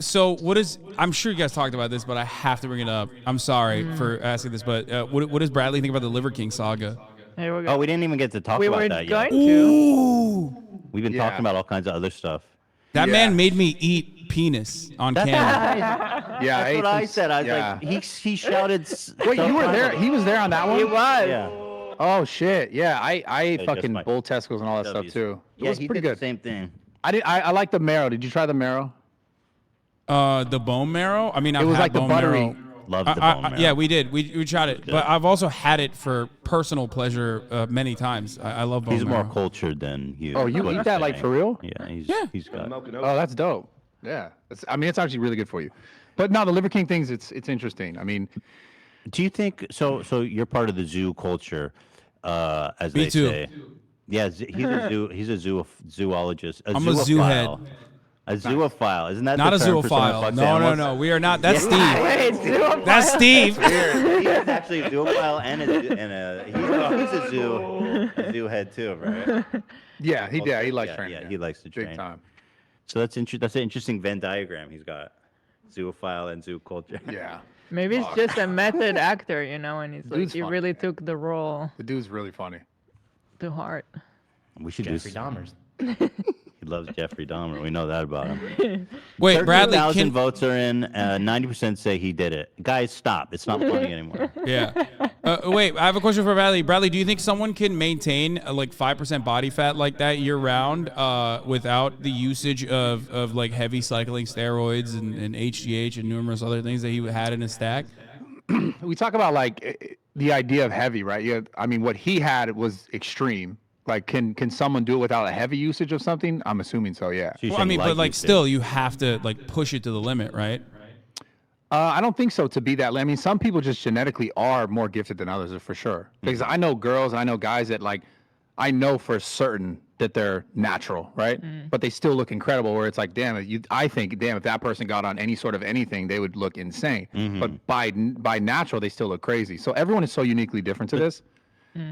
So what is? I'm sure you guys talked about this, but I have to bring it up. I'm sorry for asking this, but what does Bradley think about the Liver King saga? Here we go. Oh, we didn't even get to talk We about were that yet. going to. Ooh, We've been talking about all kinds of other stuff. that man made me eat penis on camera. Yeah, That's what I said. I was like, he shouted. Wait, you were there? He was there on that one? He was. Yeah. Oh shit! Yeah, I ate just fucking my bull testicles and all that stuff W's. too. It Yeah, was he pretty did good. the same thing. I like the marrow. Did you try the marrow? The bone marrow. I mean, I've It was had like the bone buttery. marrow. Love the bone marrow. Yeah, we did. We tried it, but I've also had it for personal pleasure many times. I love bone He's marrow. more cultured than you. Oh, you eat that like for real? Yeah, he's got. Oh, that's dope. Yeah, it's actually really good for you. But no, the Liver King things, it's interesting. I mean, Do you think so? So you're part of the zoo culture, as Me they too. say. Yeah, he's a zoologist. I'm a zoo head. A zoophile, isn't that Not the a term for someone who zoophile. fucks No, animals? no. We are not. That's Steve. Wait, zoophile? That's Steve. He's actually a zoophile and he's a zoo head too, right? yeah, he likes training. Yeah, he likes to train. big time. So that's That's an interesting Venn diagram he's got. Zoophile and zoo culture. Yeah, Maybe it's just a method actor, you know, and he's like, Dude's he funny, really man. took the role the dude's really funny. to heart. We should Jeffrey do. Dahmer's. He loves Jeffrey Dahmer. We know that about him. Wait, Bradley. 1,000 votes are in. 90% say he did it. Guys, stop. It's not funny anymore. Yeah. Wait, I have a question for Bradley. Bradley, do you think someone can maintain like 5% body fat like that year round without the usage of like heavy cycling steroids and HGH and numerous other things that he had in his stack? We talk about like the idea of heavy, right? Yeah, I mean, what he had was extreme. Like, can someone do it without a heavy usage of something? I'm assuming so. Yeah. So you're Well, I saying mean, but like usage. still, you have to like push it to the limit, right? I don't think so to be that. I mean, some people just genetically are more gifted than others, for sure. Because I know girls and I know guys that like, I know for certain that they're natural, right? But they still look incredible. Where it's like, damn, I think, damn, if that person got on any sort of anything, they would look insane. But by natural, they still look crazy. So everyone is so uniquely different to this.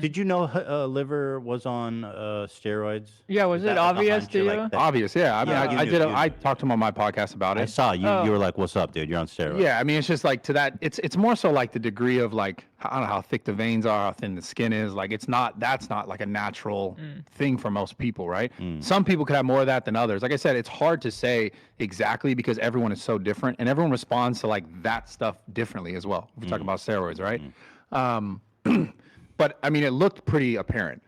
Did you know Liver was on steroids? Yeah, was Is it that like a obvious hunch to or you? like that- Obvious, yeah. I mean, Yeah, you I knew, did. you I knew. talked to him on my podcast about I it. saw you. You were like, "What's up, dude? You're on steroids." Yeah, I mean, it's just like to that. It's more so like the degree of like, I don't know how thick the veins are, how thin the skin is. Like, that's not like a natural thing for most people, right? Some people could have more of that than others. Like I said, it's hard to say exactly because everyone is so different and everyone responds to like that stuff differently as well. If we talk about steroids, right? But I mean, it looked pretty apparent.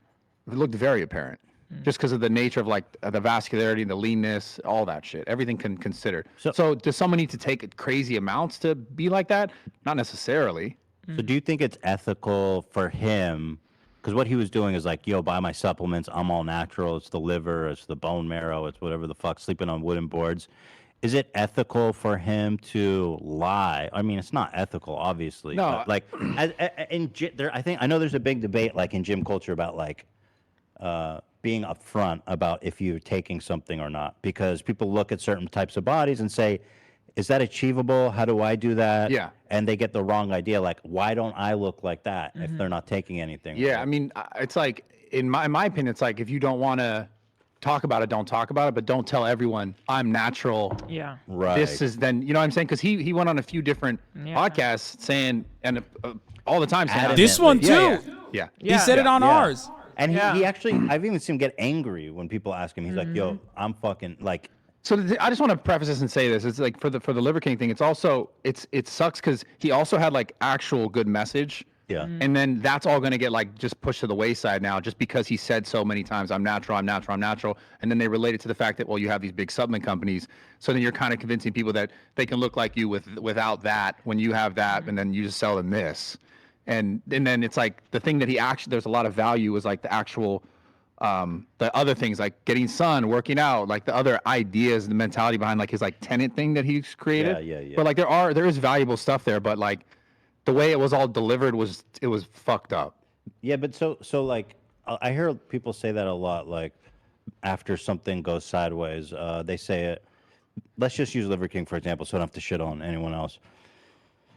It looked very apparent. Just because of the nature of like the vascularity, the leanness, all that shit, everything considered. So does someone need to take crazy amounts to be like that? Not necessarily. So do you think it's ethical for him? Because what he was doing is like, yo, buy my supplements. I'm all natural. It's the liver. It's the bone marrow. It's whatever the fuck. Sleeping on wooden boards. Is it ethical for him to lie? I mean, it's not ethical, obviously. No. But like, I know there's a big debate like in gym culture about like being upfront about if you're taking something or not, because people look at certain types of bodies and say, is that achievable? How do I do that? Yeah. And they get the wrong idea. Like, why don't I look like that if they're not taking anything? Yeah, right? I mean, it's like in my opinion, it's like if you don't want to talk about it, don't talk about it, but don't tell everyone I'm natural. Yeah. Right. This is then, you know what I'm saying? Because he went on a few different podcasts saying, and all the time saying This one too. Yeah. He said it on Yeah. ours. And he Yeah. actually, I've even seen him get angry when people ask him. He's like, yo, I'm fucking like, So I just want to preface this and say this. It's like for the Liver King thing. It's also it sucks because he also had like actual good message. yeah. And then that's all going to get like just pushed to the wayside now, just because he said so many times, I'm natural, I'm natural, I'm natural. And then they relate it to the fact that, well, you have these big supplement companies. So then you're kind of convincing people that they can look like you without that when you have that, and then you just sell them this. And then it's like the thing that he actually, there's a lot of value was like the actual, the other things like getting sun, working out, like the other ideas, the mentality behind like his like tenant thing that he's created. Yeah. But like there is valuable stuff there, but like the way it was all delivered was fucked up. Yeah, but so like, I hear people say that a lot. Like, after something goes sideways, they say it. Let's just use Liver King for example, so I don't have to shit on anyone else.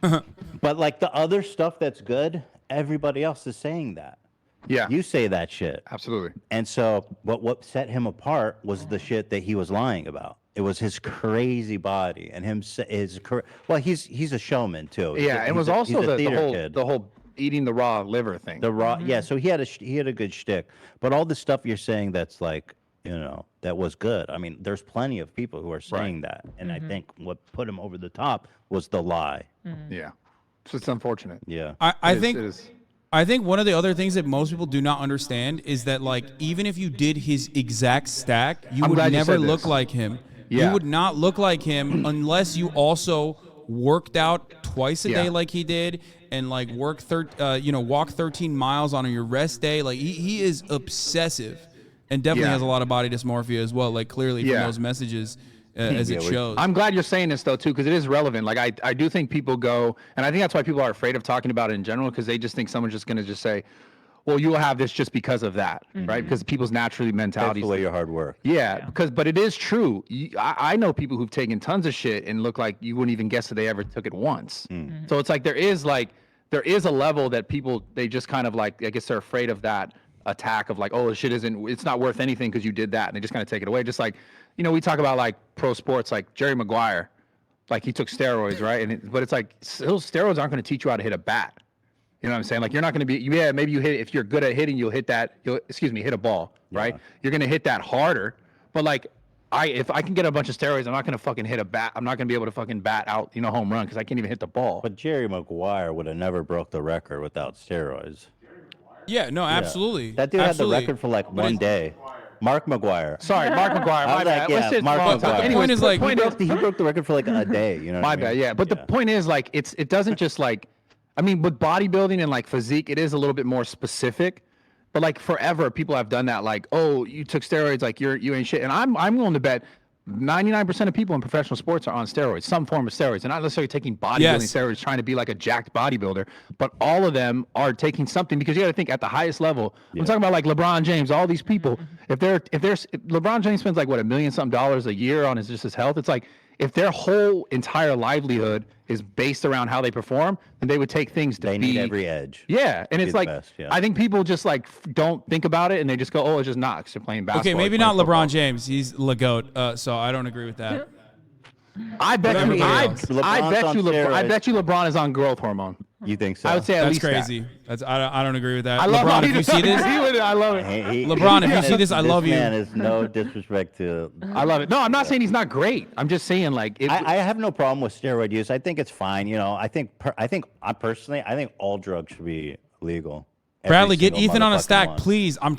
But like the other stuff that's good, everybody else is saying that. Yeah, You say that shit. absolutely. And so what set him apart was the shit that he was lying about. It was his crazy body and well, he's a showman too. Yeah, it was He's also a the theater whole kid. the whole eating the raw liver thing. The raw, yeah. So he had a good shtick, but all the stuff you're saying that's like, that was good. I mean, there's plenty of people who are saying that, and I think what put him over the top was the lie. Yeah, so it's unfortunate. Yeah, I It think is. I think one of the other things that most people do not understand is that like even if you did his exact stack, you I'm would glad you never said look this. like him. Yeah. You would not look like him unless you also worked out twice a day Yeah. like he did and like walk 13 miles on your rest day. Like he is obsessive and definitely Yeah. has a lot of body dysmorphia as well. Like clearly from Yeah. those messages as it Yeah, shows. I'm glad you're saying this though too, because it is relevant. Like I do think people go, and I think that's why people are afraid of talking about it in general, because they just think someone's just going to just say, well, you will have this just because of that, right? Because people's naturally takes mentalities. away your hard work. Yeah, but it is true. I know people who've taken tons of shit and look like you wouldn't even guess that they ever took it once. So it's like there is a level that people, they just kind of like, I guess they're afraid of that attack of like, oh, shit it's not worth anything because you did that, and they just kind of take it away. Just like, we talk about like pro sports, like Jerry Maguire, like he took steroids, right? But it's like those steroids aren't going to teach you how to hit a bat. You know what I'm saying? Like you're not going to be, maybe you hit, if you're good at hitting, you'll hit hit a ball, right? You're going to hit that harder. But like, if I can get a bunch of steroids, I'm not going to fucking hit a bat. I'm not going to be able to fucking bat out, home run, because I can't even hit the ball. But Jerry Maguire would have never broke the record without steroids. Yeah, no, absolutely. That dude Absolutely. had the record for like one day. Mark Maguire. Sorry, Mark Maguire. I My was bad. like, Let's yeah, just Mark wrong Maguire. topic. The point is, like, He broke the record for like a day. You know what My I mean? bad, yeah. But the point is, like, it doesn't just like, I mean, with bodybuilding and like physique, it is a little bit more specific. But like forever, people have done that. Like, oh, you took steroids, like you ain't shit. And I'm willing to bet 99% of people in professional sports are on steroids, some form of steroids. They're not necessarily taking bodybuilding Yes. steroids, trying to be like a jacked bodybuilder. But all of them are taking something, because you got to think at the highest level. I'm talking about like LeBron James, all these people. If LeBron James spends like what $1 million something a year on his health, it's like, if their whole entire livelihood is based around how they perform, then they would take things to They be need every edge. Yeah, and be it's the like, best, yeah. I think people just like don't think about it, and they just go, oh, it's just not, 'cause they're playing basketball. Okay, maybe they're not playing LeBron football. James. He's the GOAT, so I don't agree with that. I bet But you, everybody I, else. I LeBron's bet on you, I steroids. bet you LeBron is on growth hormone. You think so? I would say at That's least that. crazy. I don't agree with that. I love how LeBron, if he you see this, agree with it. I love it. LeBron, if you see this, I love you. This man is no disrespect to. I love it. No, I'm not saying he's not great. I'm just saying like it. I have no problem with steroid use. I think it's fine. I think personally, I think all drugs should be legal. Every Bradley, get single Ethan on a motherfucking stack, one. please. I'm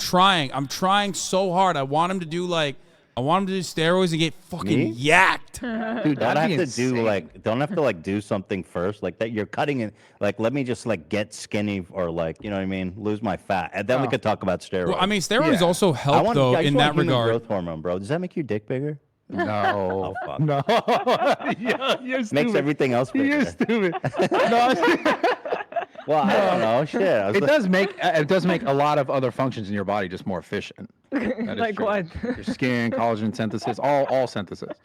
trying so hard. I want him to do steroids and get fucking Me? yacked. dude, Don't that'd be have to insane. don't have to like do something first like that. You're cutting it. Like, let me just like get skinny or like, you know what I mean, lose my fat, and then we could talk about steroids. Well, I mean, steroids Yeah. also help though I just in want that human regard. growth hormone, bro. Does that make your dick bigger? No, fuck. no, yeah, you're stupid. Makes everything else You're bigger. stupid. No, Well, I don't know. Shit. I was it like- does make a lot of other functions in your body just more efficient. That is Like true. what? Your skin, collagen synthesis, all synthesis.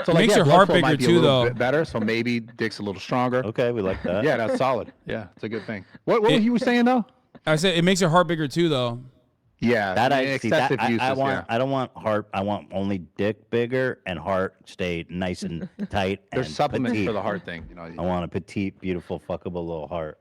So makes your blood heart flow bigger might be a too, little though. bit better, so maybe dick's a little stronger. Okay, we like that. Yeah, that's solid. Yeah, it's a good thing. What were you saying though? I said it makes your heart bigger too, though. Yeah, That I see. excessive That, uses. I want. Yeah. I don't want heart. I want only dick bigger and heart stay nice and tight. There's and supplements petite. for the heart thing. I want a petite, beautiful, fuckable little heart.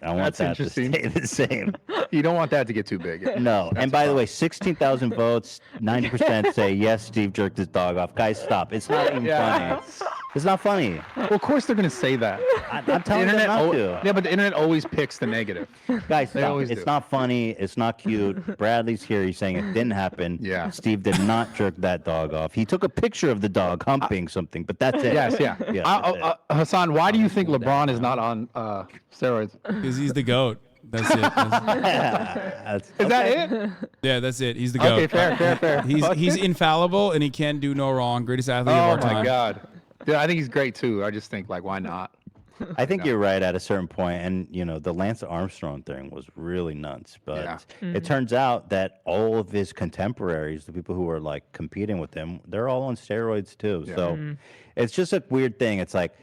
I want That's that to interesting. stay the same. You don't want that to get too big. No. And by the way, 16,000 votes, 90% say yes, Steve jerked his dog off. Guys, stop. It's not even Yeah. funny. It's not funny. Well, of course they're gonna say that. I'm The telling them not al- to. yeah, but the internet always picks the negative. Guys, They stop. always It's do. not funny. It's not cute. Bradley's here. He's saying it didn't happen. Yeah. Steve did not jerk that dog off. He took a picture of the dog humping something, but that's it. Yes, yeah. Yeah, that's it. Hassan, why do you think LeBron is not on steroids? Because he's the GOAT. That's it. That's- Is that it? Yeah, that's it. He's the GOAT. Okay, fair. He's infallible and he can do no wrong. Greatest athlete of Oh our my time. God. Yeah, I think he's great too. I just think like, why not? I think you're right at a certain point, and the Lance Armstrong thing was really nuts. But Yeah. it turns out that all of his contemporaries, the people who were like competing with him, they're all on steroids too. So it's just a weird thing. It's like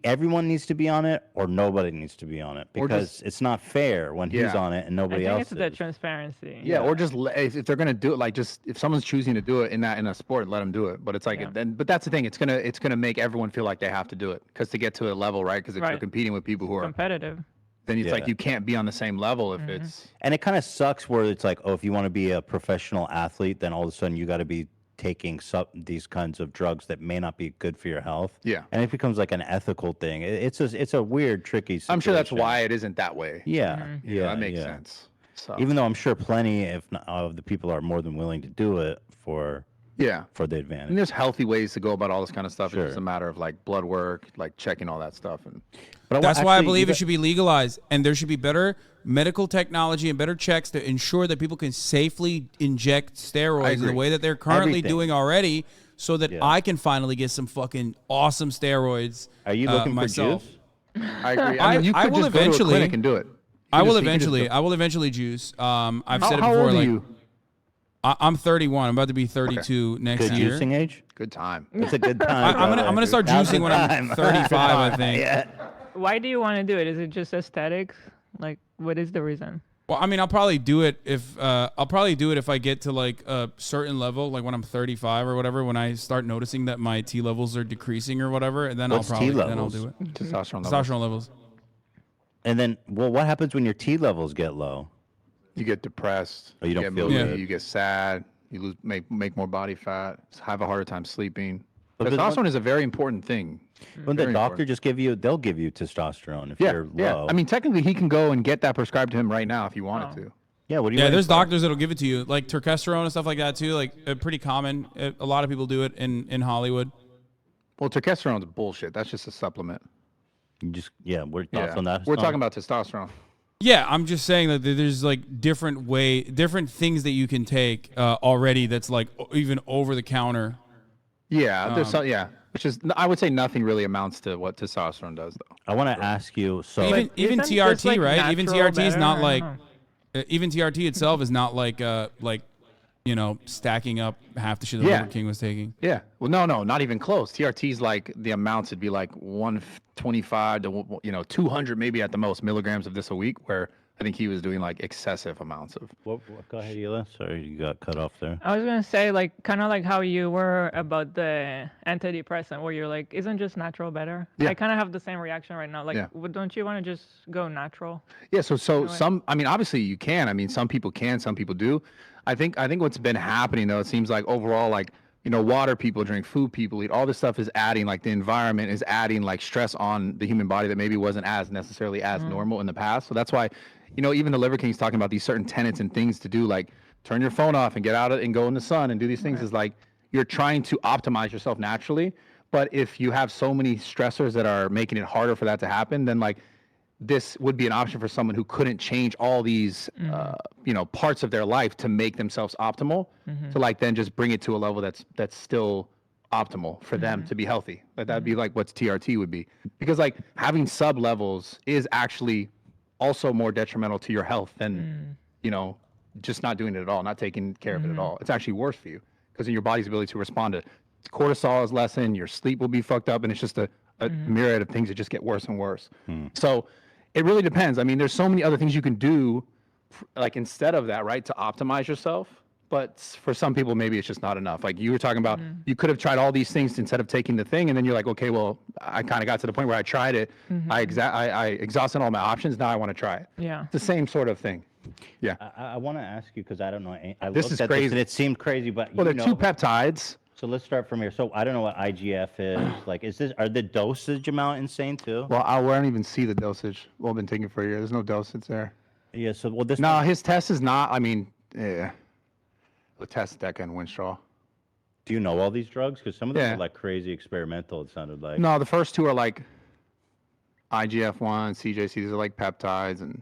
everyone needs to be on it or nobody needs to be on it because it's not fair when he's on it and I nobody think else it's the is. transparency. Yeah, or just if they're gonna do it, like just if someone's choosing to do it in a sport, let them do it. But it's like but that's the thing. It's gonna make everyone feel like they have to do it because to get to a level, right? Because if you're competing with people who are competitive, then it's like you can't be on the same level if it's. And it kind of sucks where it's like, oh, if you want to be a professional athlete, then all of a sudden you got to be taking these kinds of drugs that may not be good for your health. Yeah. And it becomes like an ethical thing. It's a weird, tricky situation. I'm sure that's why it isn't that way. Yeah. Yeah. That makes sense. So. Even though I'm sure plenty, if not, of the people are more than willing to do it for the advantage. And there's healthy ways to go about all this kind of stuff. It's just a matter of like blood work, like checking all that stuff. And that's why I believe it should be legalized, and there should be better medical technology and better checks to ensure that people can safely inject steroids in the way that they're currently doing already, so that I can finally get some fucking awesome steroids. Are you looking myself? for juice? I agree. I mean, you could just go to a clinic and do it. I will eventually juice. I've said it before. How old are like, you? I'm 31. I'm about to be 32 next Good year. juicing age? Good time. It's a good time. I'm gonna start juicing when I'm 35. I think. Yeah. why do you want to do it? Is it just aesthetics? Like, what is the reason? Well, I mean, I'll probably do it if I get to like a certain level, like when I'm 35 or whatever. When I start noticing that my T levels are decreasing or whatever, and then I'll do it. Testosterone levels. And then, well, what happens when your T levels get low? You get depressed. Oh, you don't get feel moody, good. You get sad. You make more body fat. Have a harder time sleeping. But Testosterone is a very important thing. Wouldn't the doctor just they'll give you testosterone if you're low? I mean, technically, he can go and get that prescribed to him right now if he wanted to. Yeah, what do you? Yeah, there's doctors that'll give it to you, like testosterone and stuff like that too. Like pretty common. A lot of people do it in Hollywood. Well, testosterone's bullshit. That's just a supplement. You just we're thoughts on that. We're talking about testosterone. Yeah, I'm just saying that there's like different things that you can take already. That's like even over the counter. Yeah, there's which is I would say nothing really amounts to what testosterone does though. I want to ask you. So even TRT, like right? Even TRT is not like even TRT itself is not like stacking up half the shit that Burger King was taking. Yeah. Well, no, not even close. TRT's like the amounts would be like 125 to 200 maybe at the most milligrams of this a week, where I think he was doing like excessive amounts of. What, go ahead, Hila. Sorry, you got cut off there. I was gonna say like kind of like how you were about the antidepressant, where you're like, isn't just natural better? Yeah. I kind of have the same reaction right now. Like, don't you want to just go natural? Yeah. So some. I mean, obviously you can. I mean, some people can. Some people do. I think what's been happening though, it seems like overall, like water people drink, food people eat, all this stuff is adding, like the environment is adding like stress on the human body that maybe wasn't as necessarily as normal in the past. So that's why, even the Liver King's talking about these certain tenets and things to do, like turn your phone off and get out and go in the sun and do these things. Is like you're trying to optimize yourself naturally. But if you have so many stressors that are making it harder for that to happen, then like this would be an option for someone who couldn't change all these, parts of their life to make themselves optimal, to like then just bring it to a level that's still optimal for them to be healthy. Like that'd be like what TRT would be, because like having sub levels is actually also more detrimental to your health than, just not doing it at all, not taking care of it at all. It's actually worse for you because in your body's ability to respond to cortisol is lessened, your sleep will be fucked up, and it's just a myriad of things that just get worse and worse. So it really depends. I mean, there's so many other things you can do, like instead of that, right, to optimize yourself. But for some people, maybe it's just not enough. Like you were talking about, you could have tried all these things instead of taking the thing, and then you're like, okay, well, I kind of got to the point where I tried it. I exhausted all my options. Now I want to try it. Yeah, it's the same sort of thing. Yeah. I want to ask you because I don't know. This is crazy. And it seemed crazy, but well, they're two peptides. So let's start from here. So I don't know what IGF is. Like, are the dosage amount insane too? Well, I won't even see the dosage. Well, I've been taking it for a year. There's no dosage there. Yeah. So his test is not. I mean, the test Deca and Winstraw. Do you know all these drugs? Because some of them are like crazy experimental. It sounded like. No, the first two are like IGF-1, CJC. These are like peptides and.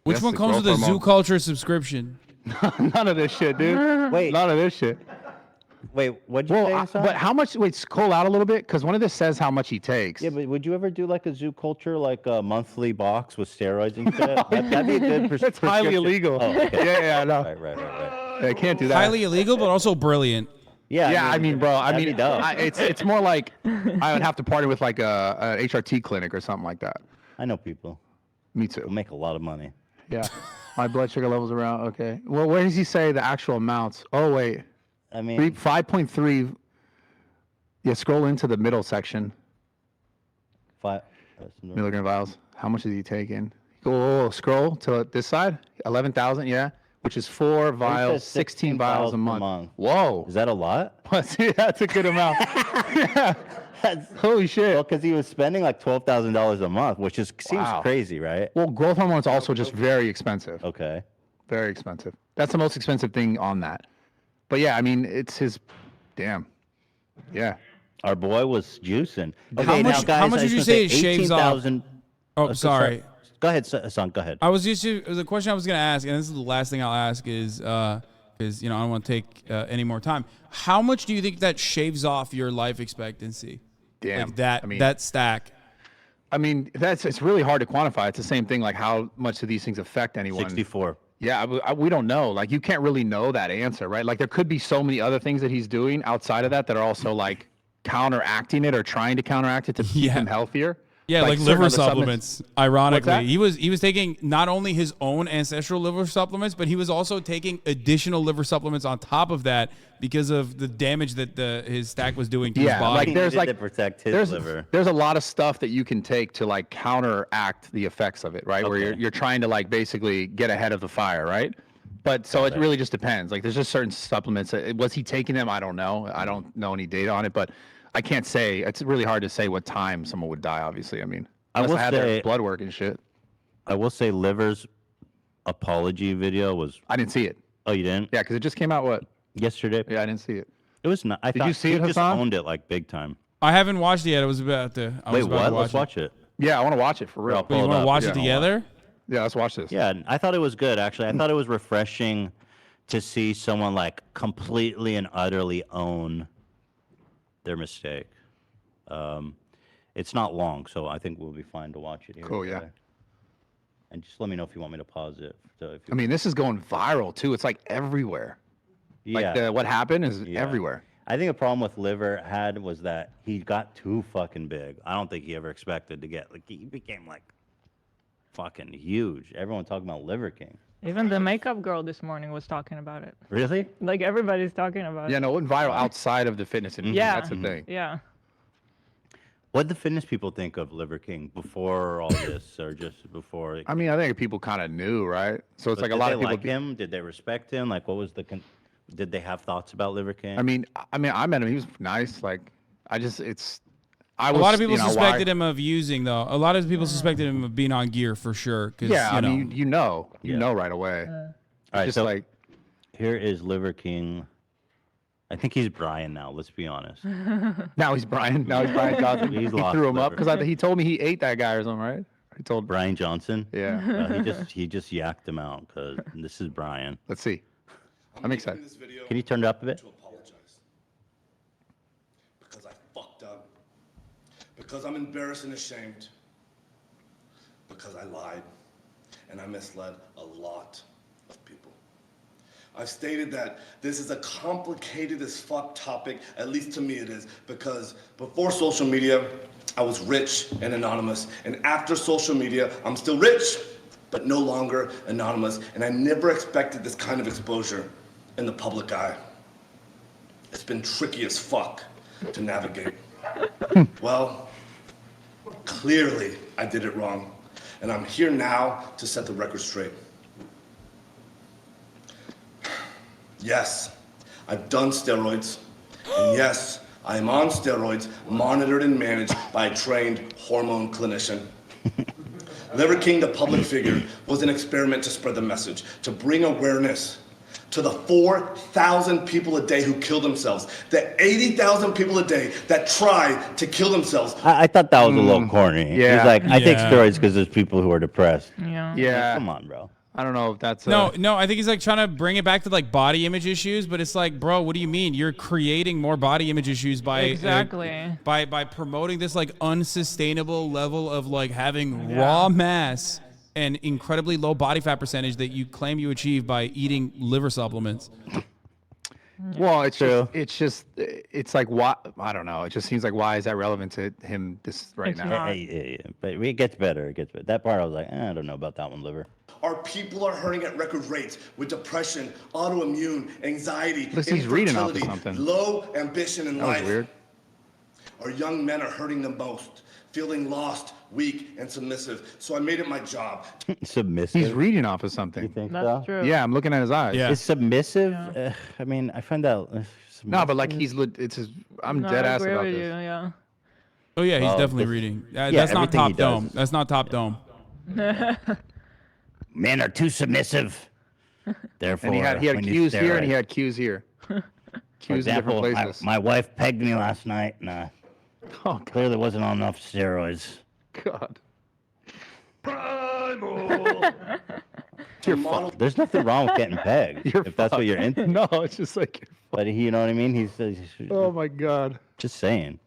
Which one comes with a Zoo Culture subscription? None of this shit, dude. Wait. None of this shit. Wait, what'd you say? But how much? Wait, scroll out a little bit, because one of this says how much he takes. Yeah, but would you ever do like a Zoo Culture, like a monthly box with steroids and shit? That'd be a good prescription. That's highly illegal. Oh, okay. Yeah, I know. Right. I can't do that. Highly illegal, but also brilliant. Yeah, I mean, bro. I that'd be mean, dope. it's more like I would have to partner with like a HRT clinic or something like that. I know people Me who too. make a lot of money. Yeah. My blood sugar levels around. Okay. Well, where does he say the actual amounts? Oh wait, I mean, 5.3. Yeah, scroll into the middle section. Milligram vials. How much is he taking? Go scroll to this side. 11,000. Yeah, which is 4 vials, 16 vials a month. Whoa. Is that a lot? See, that's a good amount. Yeah. Holy shit. Well, because he was spending like $12,000 a month, which seems Wow. crazy, right? Well, growth hormone is also just very expensive. Okay. Very expensive. That's the most expensive thing on that. But yeah, I mean, it's his. Damn. Yeah. Our boy was juicing. Okay, How now, much- guys, how much I did you was gonna say it shaves off? 18,000 Oh, sorry. Go ahead, Hasan. Go ahead. I was just the question I was gonna ask, and this is the last thing I'll ask is because I don't want to take any more time. How much do you think that shaves off your life expectancy? Damn. Like that I mean, that stack. I mean, it's really hard to quantify. It's the same thing, like how much do these things affect anyone? 64. Yeah, we don't know. Like, you can't really know that answer, right? Like, there could be so many other things that he's doing outside of that that are also like counteracting it or trying to counteract it to keep him healthier. Yeah, like certain liver other supplements. What's Ironically, that? he was taking not only his own ancestral liver supplements, but he was also taking additional liver supplements on top of that because of the damage that his stack was doing to his body. Like there's He like needed to protect his liver. There's a lot of stuff that you can take to like counteract the effects of it, right? Where Okay. you're trying to like basically get ahead of the fire, right? But so it really just depends. Like, there's just certain supplements. Was he taking them? I don't know. I don't know any data on it, but I can't say. It's really hard to say what time someone would die. Obviously, I mean, unless will I had their say- blood work and shit. I will say Liver's apology video was. I didn't see it. Oh, you didn't? Yeah, because it just came out Yesterday? Yeah, I didn't see it. It was not. I Did thought you see he it, just Hasan? owned it like big time. I haven't watched it yet. I was about to. I Wait, was about what? To Let's watch it. Yeah, I want to watch it for real. I'll But pull you it want to up. watch Yeah, it I'll together? Yeah, let's watch this. Yeah, I thought it was good actually. I thought it was refreshing to see someone like completely and utterly own their mistake. It's not long, so I think we'll be fine to watch it here. Cool, yeah. today. And just let me know if you want me to pause it. So if you, I mean, this is going viral too. It's like everywhere. yeah. Like what happened is Yeah. everywhere. I think the problem with Liver had was that he got too fucking big. I don't think he ever expected to get, like, he became like fucking huge. Everyone talking about Liver King. Even the makeup girl this morning was talking about it. Really? Like everybody's talking about Yeah, it. no, it went viral outside of the fitness industry. Yeah. That's the thing. Yeah. What did the fitness people think of Liver King before all this, or just before? I mean, I think people kind of knew, right? So it's But like a did lot they of people. like him? Did they respect him? Like, what was the? Did they have thoughts about Liver King? I mean, I met him. He was nice. Like, I was. A lot of people you know, suspected him of using though. A lot of people suspected him of being on gear for sure. 'Cause, Yeah, you I know, mean, you know right away. all right, Just so like, here is Liver King. I think he's Brian now. Let's be honest. now he's Brian. Now he's Brian Johnson. He's he lost threw him up liver. because he told me he ate that guy or something, right? He told. Brian Johnson. Yeah. He just yacked him out because this is Brian. Let's see. I'm excited. This video Can you turn it up a bit? to apologize because I fucked up, because I'm embarrassed and ashamed, because I lied and I misled a lot of people. I've stated that this is a complicated as fuck topic, at least to me it is, because before social media, I was rich and anonymous, and after social media, I'm still rich, but no longer anonymous, and I never expected this kind of exposure in the public eye. It's been tricky as fuck to navigate. Well, clearly I did it wrong, and I'm here now to set the record straight. Yes, I've done steroids, and yes, I am on steroids, monitored and managed by a trained hormone clinician. Liver King, the public figure, was an experiment to spread the message, to bring awareness to the 4,000 people a day who kill themselves, the 80,000 people a day that try to kill themselves. I thought that was a little corny. yeah. He's like, I take Yeah. steroids because there's people who are depressed. Yeah. Yeah. Come on, bro. I don't know if that's No, I think he's like trying to bring it back to like body image issues, but it's like, bro, what do you mean? You're creating more body image issues by Exactly. by promoting this like unsustainable level of like having raw mass and incredibly low body fat percentage that you claim you achieve by eating liver supplements. Well, it's True. it's like why I don't know. It just seems like why is that relevant to him right It's now? not. Yeah. But it gets better. It gets better. That part I was like, I don't know about that one, liver. Our people are hurting at record rates with depression, autoimmune, anxiety, Listen, he's reading off of infertility, something. low ambition in That was life. weird. Our young men are hurting the most, feeling lost, weak, and submissive. So I made it my job. Submissive. He's reading off of You something. think That's so? true. Yeah, I'm looking at his eyes. Yeah. Is submissive? I mean, I find that. No, but like it's his. I'm No, dead I ass agree about with this. you, yeah. Oh yeah, he's Well, definitely this- reading. yeah, That's not everything he top dome. does. That's not top dome. Men are too submissive. Therefore, And he had when you cues stare here and at- he had cues here. For Cues in different example, places. my wife pegged me last night, and Oh God. clearly wasn't on enough steroids. God. To model There's nothing wrong with getting pegged You're if that's what you're into. No, it's just like. But you know what I mean? He's Oh my God. just saying.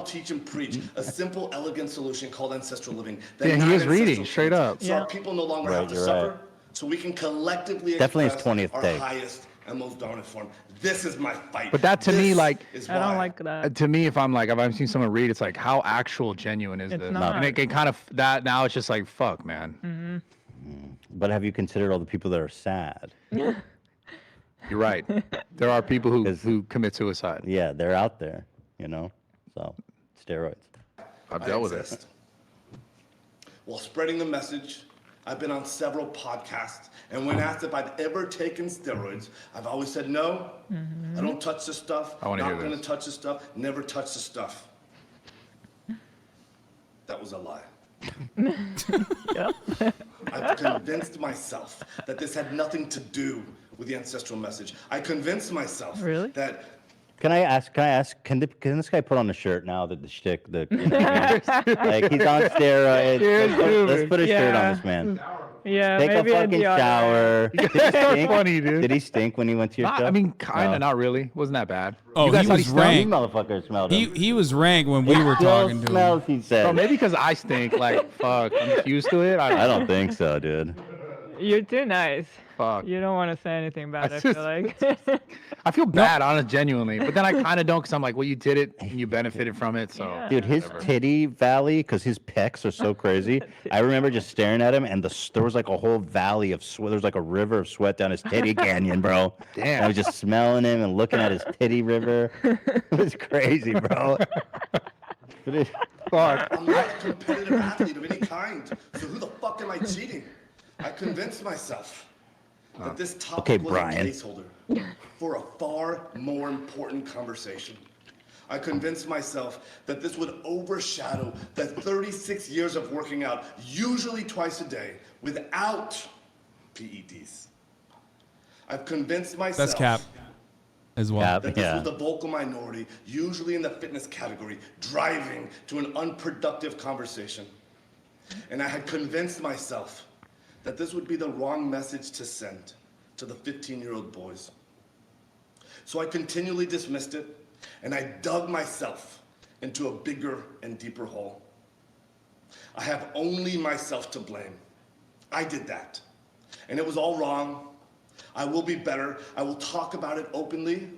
teach and preach a simple, elegant solution called ancestral living. that Yeah, he is non-ancestral reading, straight foods, up. So Yeah. our people no longer Right, have to you're suffer, right. so we can collectively Definitely his express 20th our take. highest and most dominant form. This is my fight. But that to me, This like- is I don't why. like that. To me, if I've seen someone read, it's like how actual genuine is It's this? not. And it kind of that now it's just like fuck, man. But have you considered all the people that are sad? You're right. There are people who commit suicide. Yeah, they're out there, you know? So, steroids. I've I dealt with it. exist. While spreading the message, I've been on several podcasts, and when asked if I've ever taken steroids, I've always said no. I don't touch the stuff. I wanna Not hear gonna this. touch the stuff. Never touch the stuff. That was a lie. I've convinced myself that this had nothing to do with the ancestral message. I convinced myself Really? that Can I ask? Can this guy put on a shirt now that the shtick, like he's on steroids? Let's put a shirt on Yeah. this man. Yeah, Take a maybe fucking deodorant. shower. Did he stink? funny, dude. Did he stink when he went to your show? I mean, kind No. of, not really. Wasn't that bad. Oh, You guys he thought was stunk? You rank. motherfucker smelled him. He was rank when we were Still talking to him. smells, he said. Bro, maybe because I stink. Like, fuck, I'm just used to it. I don't think so, dude. You're too nice. Fuck. You don't want to say anything bad, I I feel just- like. I feel bad, honest, genuinely. But then I kind of don't because I'm like, well, you did it and you benefited from it. So, Yeah. Dude, his titty valley, because his pecs are so crazy. I remember just staring at him, and there was like a whole valley of sweat. There was like a river of sweat down his titty canyon, bro. Damn. I was just smelling him and looking at his titty river. It was crazy, bro. fuck. I'm not a competitive athlete of any kind. So who the fuck am I cheating? I convinced myself that this topic Okay, was Brian. a placeholder for a far more important conversation. I convinced myself that this would overshadow the 36 years of working out, usually twice a day, without PEDs. I've convinced myself That's cap as well. Cap. that this Yeah. was the vocal minority, usually in the fitness category, driving to an unproductive conversation. And I had convinced myself that this would be the wrong message to send to the 15-year-old boys. So I continually dismissed it, and I dug myself into a bigger and deeper hole. I have only myself to blame. I did that, and it was all wrong. I will be better. I will talk about it openly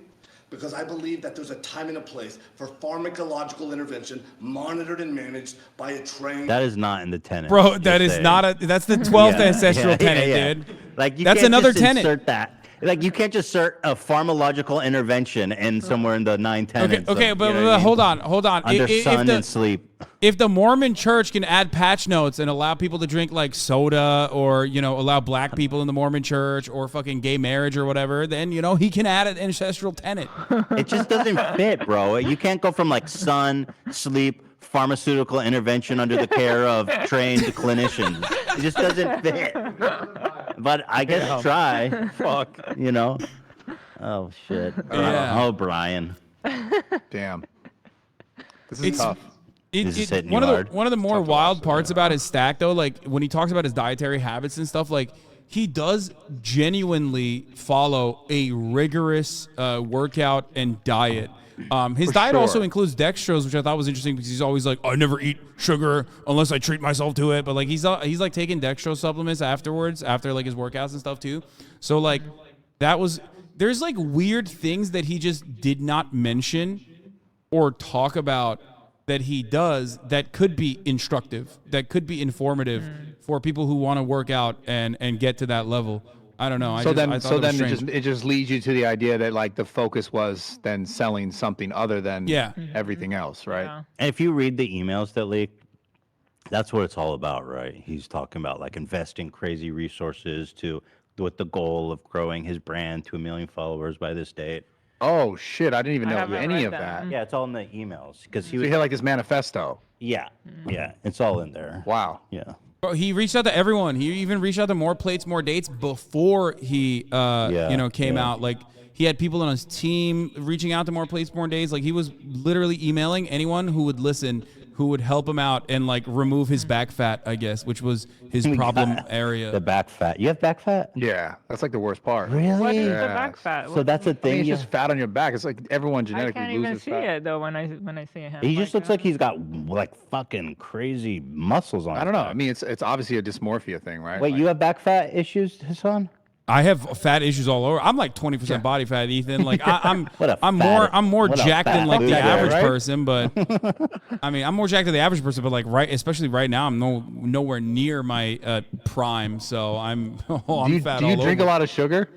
because I believe that there's a time and a place for pharmacological intervention monitored and managed by a trained. That is not in the tenet. Bro, just that is saying. not a. That's the 12th Yeah, ancestral yeah, tenet, yeah. dude. Like you That's can't another just tenet. insert that. Like you can't just insert a pharmacological intervention in somewhere in the 9 Okay, tenets. okay, of, but, you know what I mean? hold on. Under If sun the- and sleep. If the Mormon Church can add patch notes and allow people to drink like soda, or allow black people in the Mormon Church, or fucking gay marriage or whatever, then he can add an ancestral tenet. It just doesn't fit, bro. You can't go from like sun, sleep, pharmaceutical intervention under the care of trained clinicians. It just doesn't fit. But I guess try. Fuck. Oh shit. Yeah. Oh Brian. Damn. This is It's- tough. This is hitting one you of hard. the more wild parts about his stack, though, like when he talks about his dietary habits and stuff, like he does genuinely follow a rigorous workout and diet. His diet sure. also includes dextrose, which I thought was interesting because he's always like, I never eat sugar unless I treat myself to it. But like he's like taking dextrose supplements afterwards, after like his workouts and stuff too. So like that was there's like weird things that he just did not mention or talk about that he does that could be instructive, that could be informative for people who want to work out and get to that level. I don't know. So then strange. it just leads you to the idea that like the focus was then selling something other than everything else, right? Yeah. And if you read the emails that leaked, that's what it's all about, right? He's talking about like investing crazy resources with the goal of growing his brand to 1 million followers by this date. Oh shit! I didn't even I know haven't any read of that. that. Yeah, it's all in the emails because he So was. you had like this manifesto. Yeah, yeah, it's all in there. Wow. Yeah. Bro, he reached out to everyone. He even reached out to More Plates, More Dates before he, came out. Like he had people on his team reaching out to More Plates, More Dates. Like he was literally emailing anyone who would listen, who would help him out and like remove his back fat, I guess, which was his problem area. The back fat. You have back fat? Yeah, that's like the worst part. Really? What is the Yeah. back fat? So that's a I mean, thing. it's just fat on your back. It's like everyone I genetically can't even loses see fat. it though when I see him. He just looks like he's got like fucking crazy muscles on. I don't know. I mean, it's obviously a dysmorphia thing, right? Wait, Like, you have back fat issues, Hasan? I have fat issues all over. I'm like 20% body fat, Ethan. Like I'm What a I'm fat- more what a jacked than fat like the loser, average right? person, but I mean, I'm more jacked than the average person, but like especially right now, I'm nowhere near my prime, so I'm I'm fat do you all drink over. a lot of sugar?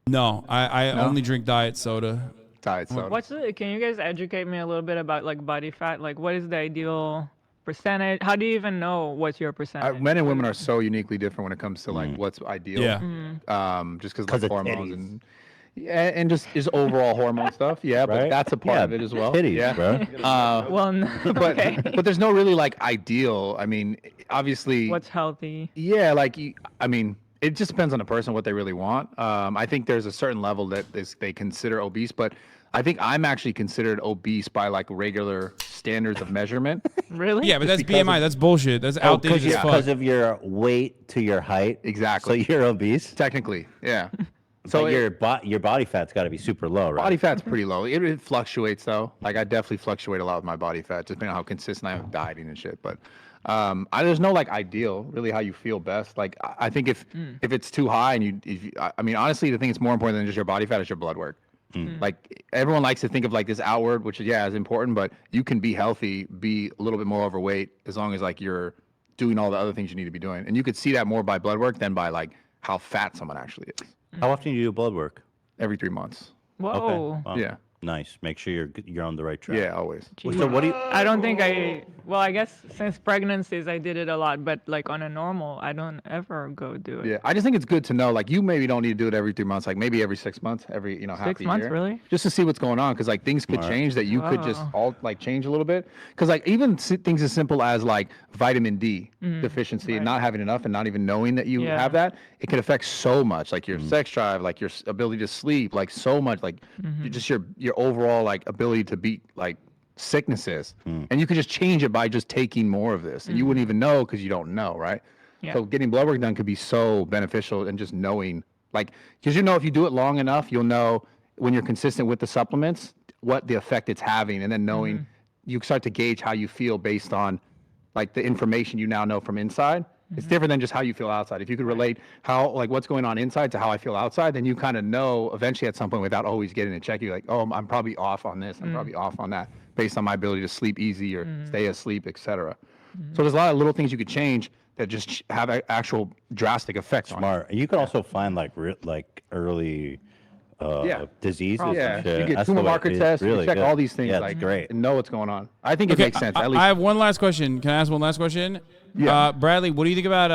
No, I only drink diet soda. Diet soda. Can you guys educate me a little bit about like body fat? Like what is the ideal percentage? How do you even know what's your percentage? Men and women are so uniquely different when it comes to like what's ideal. Yeah. Just 'Cause because of hormones titties. and and just overall hormone stuff. Yeah, but Right? that's a part of it as well. Titties, yeah. bro. Well, no, But okay. but there's no really like ideal. I mean, obviously. What's healthy? Yeah, like I mean, it just depends on the person what they really want. I think there's a certain level that they consider obese, but I think I'm actually considered obese by like regular standards of measurement. Really? Yeah, but that's because BMI. That's bullshit. That's outdated as fuck. Because of your weight to your height. Exactly. So you're obese. Technically, yeah. So So your body fat's got to be super low, right? body fat's pretty low. It fluctuates though. Like I definitely fluctuate a lot with my body fat, depending on how consistent I am with dieting and shit. But there's no like ideal, really, how you feel best. Like I think if it's too high and I mean, honestly, the thing that's more important than just your body fat is your blood work. Like everyone likes to think of like this outward, which is important, but you can be healthy, be a little bit more overweight as long as like you're doing all the other things you need to be doing. And you could see that more by blood work than by like how fat someone actually is. How often do you do blood work? Every 3 months. Whoa. Wow. Yeah. Nice. Make sure you're on the right track. Yeah, always. So what do you? I don't think I guess since pregnancies I did it a lot, but like on a normal, I don't ever go do it. Yeah, I just think it's good to know. Like, you maybe don't need to do it every 3 months. Like, maybe every 6 months, every half 6 a months, year. really? Just to see what's going on, because like things could change that you could just all like change a little bit. Because like even things as simple as like vitamin D deficiency and not having enough and not even knowing that you Yeah. have that, it can affect so much, like your sex drive, like your ability to sleep, like so much, like just your overall like ability to beat like sicknesses. And you could just change it by just taking more of this, and you wouldn't even know because you don't know, right? Yeah. So getting blood work done could be so beneficial, and just knowing, like, because if you do it long enough, you'll know when you're consistent with the supplements what the effect it's having, and then knowing you start to gauge how you feel based on like the information you now know from inside. It's different than just how you feel outside. If you could relate how like what's going on inside to how I feel outside, then you kind of know eventually at some point without always getting a check. You're like, oh, I'm probably off on this. I'm probably off on that based on my ability to sleep easy or stay asleep, etc. So there's a lot of little things you could change that just have actual drastic effects on you. Smart. You could also find like early diseases. Yeah, and shit. you get That's tumor the way- marker it's tests, you really check good. all these things, Yeah, like it's great. and know what's going on. I think it makes sense. At least I have one last question. Can I ask one last question? Yeah. Bradley, what do you think about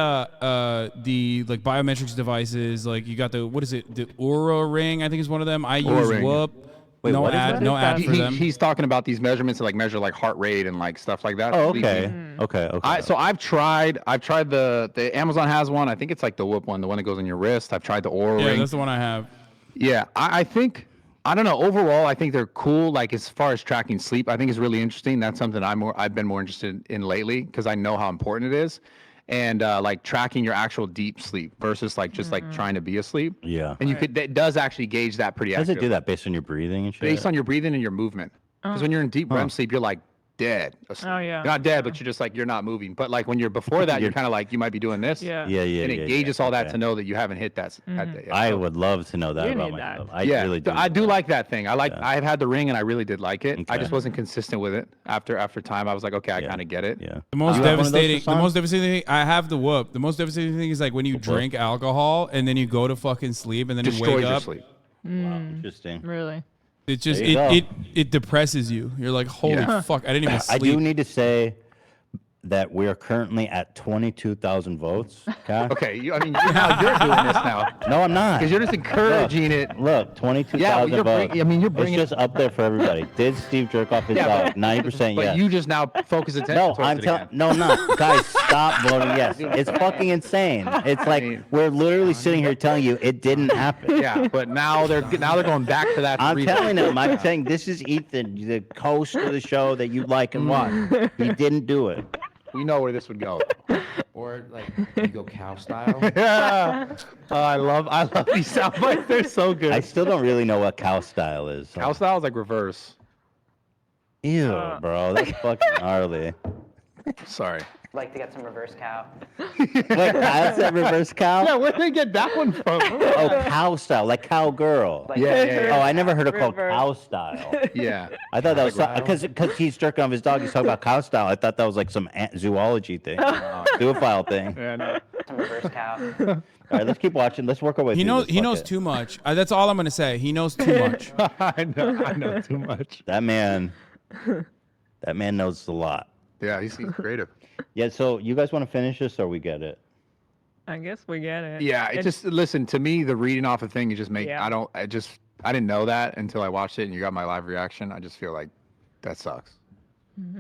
the like biometrics devices? Like you got what is it? The Oura Ring, I think is one of them. I use Ring. Whoop. Wait, no what is ad, that? no What is ad that? for them. He's talking about these measurements to like measure like heart rate and like stuff like that. Oh, sleeping. okay. Okay. So I've tried the Amazon has one. I think it's like the Whoop one, the one that goes on your wrist. I've tried the Oura Yeah, Ring. that's the one I have. Yeah, I think, I don't know. Overall, I think they're cool. Like as far as tracking sleep, I think is really interesting. That's something I've been more interested in lately because I know how important it is, and like tracking your actual deep sleep versus like just like trying to be asleep. Yeah. And it does actually gauge that pretty How does it accurately. do that based on your breathing and shit? Based on your breathing and your movement. Because when you're in deep REM sleep, you're like dead. Oh, yeah. You're not dead, but you're just like you're not moving. But like when you're before that, you're kind of like you might be doing this. Yeah. Yeah, yeah, And yeah. it gauges all that okay. to know that you haven't hit that. I would love to know that You about need that. myself. I yeah, really do. I do that. like that thing. I've had the ring and I really did like it. I Okay. just wasn't consistent with it. After time, I was like, okay, I kind of get it. Yeah. The most You have one of those, devastating, the Hasan? most devastating thing. I have the whoop. The most devastating thing is like when you drink alcohol and then you go to fucking sleep and then you Destroys wake your up. sleep. Wow, interesting. Really? It just There you go. it depresses you. You're like, holy Yeah. fuck, I didn't even I sleep. do need to say that we are currently at 22,000 votes. Okay. Okay, you're doing this now No, I'm not. because you're just encouraging it. Look, 22,000 Yeah, well, you're votes. you're bringing. It's just up there for everybody. Did Steve jerk off his dog? 90% But yes. you just now focus attention. No, towards I'm it telling. again. No, I'm not. Guys, stop voting yes. It's fucking insane. It's like we're literally sitting here telling you it didn't happen. Yeah, but now they're going back to that. I'm telling them. I'm saying this is Ethan, the host of the show that you like and watch. He didn't do it. We know where this would go. Or like you go cow style. Yeah. I love these sound bites. They're so good. I still don't really know what cow style is. So. Cow style is like reverse. Ew, bro, that's fucking gnarly. Sorry. Like to get some reverse cow. Wait, that's that reverse cow? Yeah, where did they get that one from? Oh, cow style, like cowgirl. Like Yeah. Oh, I never heard it called Reverse. cow style. Yeah. I thought that was because he's jerking off his dog. He's talking about cow style. I thought that was like some zoology thing, zoophile thing. Yeah, no. some reverse cow. All right, let's keep watching. Let's work our way. He through knows. this He knows bucket. too much. That's all I'm gonna say. He knows too much. I know too much. That man knows a lot. Yeah, he's creative. Yeah. So you guys want to finish this, or we get it? I guess we get it. Yeah, it just listen to me. The reading off a thing, you just make. Yeah. I didn't know that until I watched it, and you got my live reaction. I just feel like that sucks.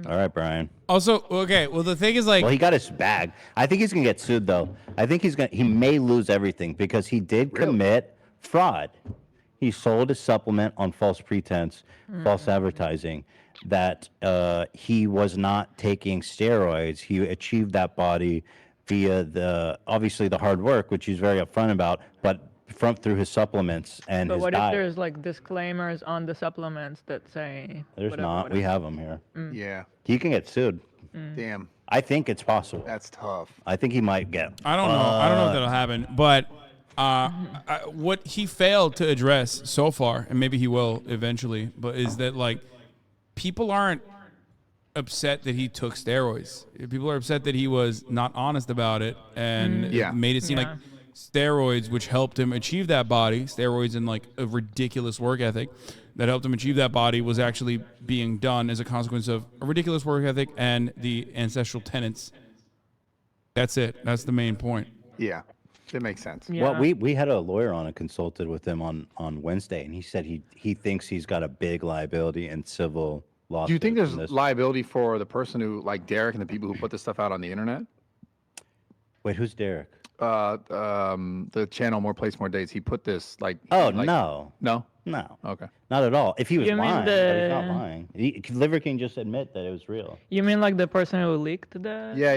All right, Brian. Also, okay. Well, the thing is like, Well, he got his bag. I think he's gonna get sued though. I think he may lose everything because he did commit fraud. He sold a supplement on false pretense, false advertising, that he was not taking steroids. He achieved that body via obviously the hard work, which he's very upfront about, but through his supplements and But his what if diet. there's like disclaimers on the supplements that say There's whatever, not. We whatever? have him here. Yeah. He can get sued. Damn. I think it's possible. That's tough. I think he might get. I don't know. I don't know if that'll happen. But what he failed to address so far, and maybe he will eventually, but is that like people aren't upset that he took steroids. People are upset that he was not honest about it and Yeah. made it seem like steroids, which helped him achieve that body, steroids and like a ridiculous work ethic that helped him achieve that body, was actually being done as a consequence of a ridiculous work ethic and the ancestral tenets. That's it. That's the main point. Yeah, it makes sense. Yeah. Well, we had a lawyer on and consulted with him on Wednesday, and he said he thinks he's got a big liability in civil lawsuits. Do you think there's in this. liability for the person who, like Derek and the people who put this stuff out on the internet? Wait, who's Derek? The channel More Place More Dates. He put this like. Oh like, no, No. okay, not at all. If he was You mean lying, but he's not the- lying. Liver King just admit that it was real. You mean like the person who leaked the? Yeah.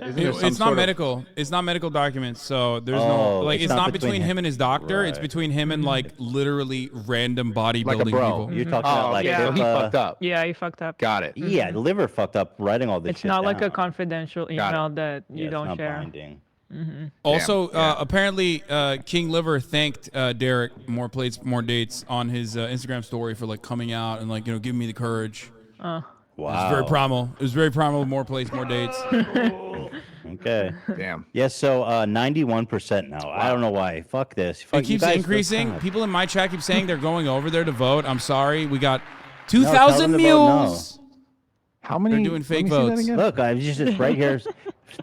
Isn't there some It's not sort of- medical. It's not medical documents. So there's Oh, no like. It's not between him and his doctor. It's Right. between him and like literally random bodybuilding Like a bro. people. You're talking Oh, about like okay. So he HIPAA. fucked up. Yeah, he fucked up. Got it. Yeah, the liver fucked up writing all this. It's shit not like a down. confidential Got it. email that Yeah, you it's don't not share. binding. Also, Yeah. apparently, King Liver thanked Derek More Plates More Dates on his Instagram story for like coming out and like giving me the courage. Wow. It was very primal. It was very primal. More Plates More Dates. Okay. Damn. Yes. So 91% now. I don't know why. Fuck this. Fuck, It you keeps guys- increasing. God. People in my chat keep saying they're going over there to vote. I'm sorry. We got tell 2,000 them to vote no. mules. How many? They're doing fake let me see that votes. again. Look, I just it's right here.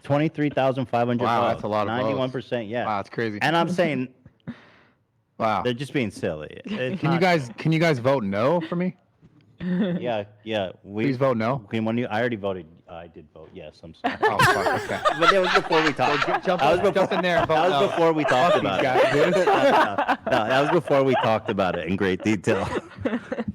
23,500 Wow, votes. that's a lot of votes. 91%. Yeah. Wow, that's crazy. And I'm saying Wow. they're just being silly. It's Can you guys vote no for me? Yeah. Please vote no. I already voted. I did vote yes. I'm sorry. Oh fuck. Okay. But that was before we talked. Jump in there. And vote That was no. before we talked about Guys, it. No, that was before we talked about it in great detail.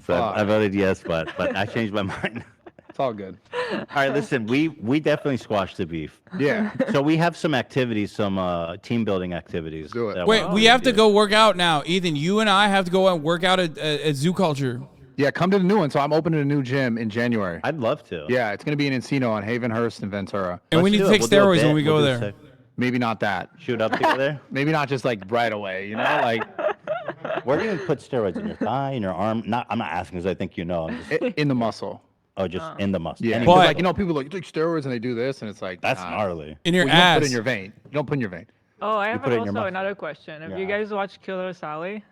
So I voted yes, but I changed my mind. It's all good. All right, listen, we definitely squashed the beef. Yeah. So we have some activities, some team building activities. Do it. that Wait, we're we gonna have to do. go work out now. Ethan, you and I have to go and work out at Zoo Culture. Yeah, come to the new one. So I'm opening a new gym in January. I'd love to. Yeah, it's gonna be in Encino on Havenhurst and Ventura. And we Let's need do to it. take We'll do a steroids when bit. we go We'll do there. sick. Maybe not that. Shoot up together. Maybe not just like right away. You know, like Where do you put steroids in your thigh, in your arm? Not. I'm not asking because I think you know. I'm just, in the muscle. oh, just in the muscle. Yeah, Any- But- because, like, you know, people like, you take steroids and they do this, and it's like that's nah. gnarly. In your Well, you don't ass. put it in your vein. You don't put it in your vein. Oh, I have put it in your also mouth. another question. Have you Yeah. guys watched Killer Sally?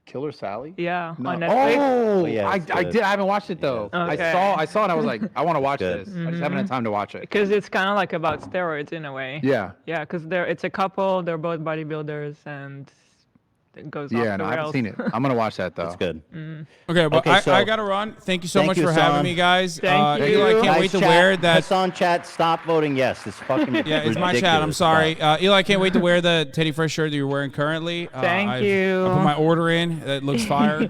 Killer Sally? Yeah, No. on Netflix. Oh, yeah, I it's did. good. I haven't watched it though. Yeah. Okay. I saw it. And I was like, I want to watch Good. this. I just haven't had time to watch it. Because it's kind of like about steroids in a way. Yeah. Yeah, because it's a couple. They're both bodybuilders, and it goes off Yeah. the No, I haven't rails. seen it. I'm gonna watch that though. That's good. Okay, but Okay, so- I gotta run. Thank you so Thank much you, for having Hasan. me, guys. Thank you. Eli, I can't Nice wait to chat. wear that. Hasan chat, stop voting yes. It's fucking Yeah, it's my chat. I'm ridiculous. sorry. Stop. Eli, I can't wait to wear the Teddy Fresh shirt that you're wearing currently. Thank you. I put my order in. That looks fire.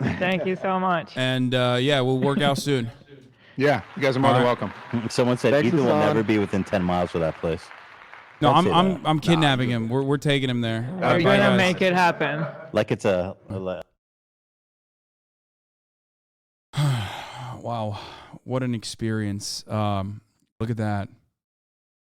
Thank you so much. And yeah, we'll work out soon. Yeah. You guys are more than welcome. Someone said Thanks, Ethan will Hasan. never be within 10 miles of that place. No, Don't say I'm that. kidnapping him. We're taking him there. We're Bye, gonna guys. make it happen. Like it's a Wow, what an experience. Look at that.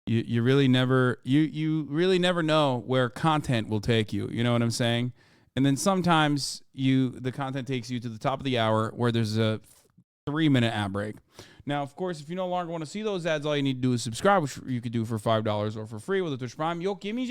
You really never you really never know where content will take you. You know what I'm saying? And then sometimes the content takes you to the top of the hour where there's a 3-minute ad break. Now, of course, if you no longer want to see those ads, all you need to do is subscribe, which you could do for $5 or for free with a Twitch Prime. Yo, give me